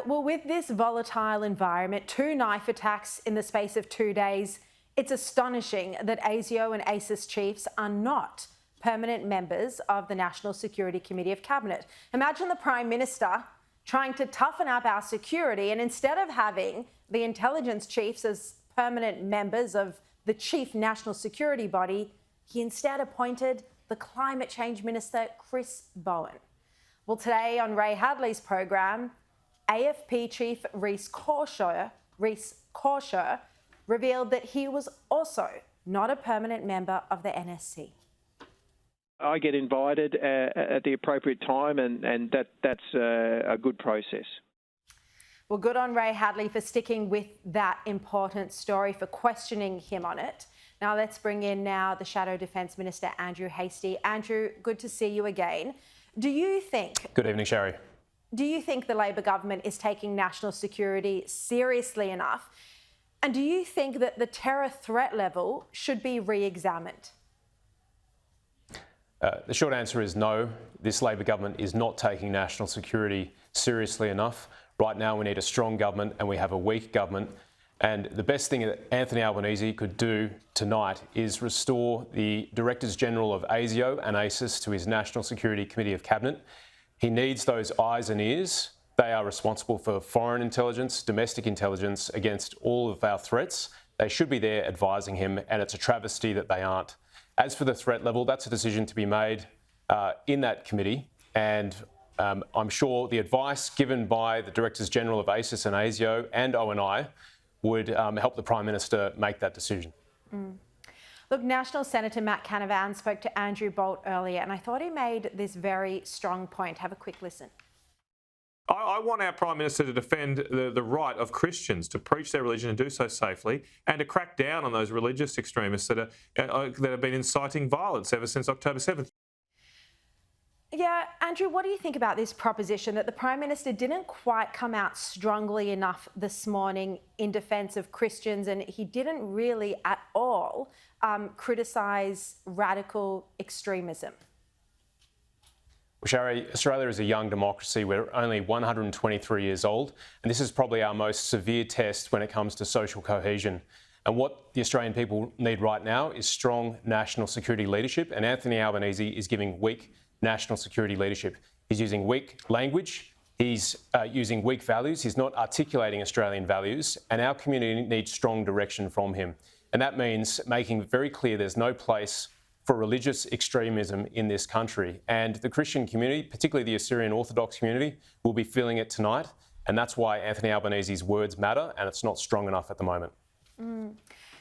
Well, with this volatile environment, 2 knife attacks in the space of 2 days, it's astonishing that ASIO and ASIS chiefs are not permanent members of the National Security Committee of Cabinet. Imagine the Prime Minister trying to toughen up our security, and instead of having the intelligence chiefs as permanent members of the chief national security body, he instead appointed the Climate Change Minister, Chris Bowen. Well, today on Ray Hadley's program, AFP Chief Reece Corsher revealed that he was also not a permanent member of the NSC. I get invited at the appropriate time, and that's a good process. Well, good on Ray Hadley for sticking with that important story, for questioning him on it. Now let's bring in now the Shadow Defense Minister, Andrew Hastie. Andrew, good to see you again. Do you think... Good evening, Sharri. Do you think the Labor government is taking national security seriously enough? And do you think that the terror threat level should be re-examined? The short answer is no. This Labor government is not taking national security seriously enough. Right now we need a strong government and we have a weak government. And the best thing that Anthony Albanese could do tonight is restore the Directors General of ASIO and ASIS to his National Security Committee of Cabinet. He needs those eyes and ears. They are responsible for foreign intelligence, domestic intelligence against all of our threats. They should be there advising him, and it's a travesty that they aren't. As for the threat level, that's a decision to be made in that committee, and I'm sure the advice given by the Directors General of ASIS and ASIO and ONI would help the Prime Minister make that decision. Look, National Senator Matt Canavan spoke to Andrew Bolt earlier, and I thought he made this very strong point. Have a quick listen. I want our Prime Minister to defend the right of Christians to preach their religion and do so safely, and to crack down on those religious extremists that have been inciting violence ever since October 7th. Yeah, Andrew, what do you think about this proposition that the Prime Minister didn't quite come out strongly enough this morning in defence of Christians, and he didn't really at all criticise radical extremism? Well, Sharri, Australia is a young democracy. We're only 123 years old, and this is probably our most severe test when it comes to social cohesion. And what the Australian people need right now is strong national security leadership, and Anthony Albanese is giving weak national security leadership. He's using weak language, he's using weak values, he's not articulating Australian values, and our community needs strong direction from him. And that means making very clear there's no place for religious extremism in this country. And the Christian community, particularly the Assyrian Orthodox community, will be feeling it tonight. And that's why Anthony Albanese's words matter, and it's not strong enough at the moment.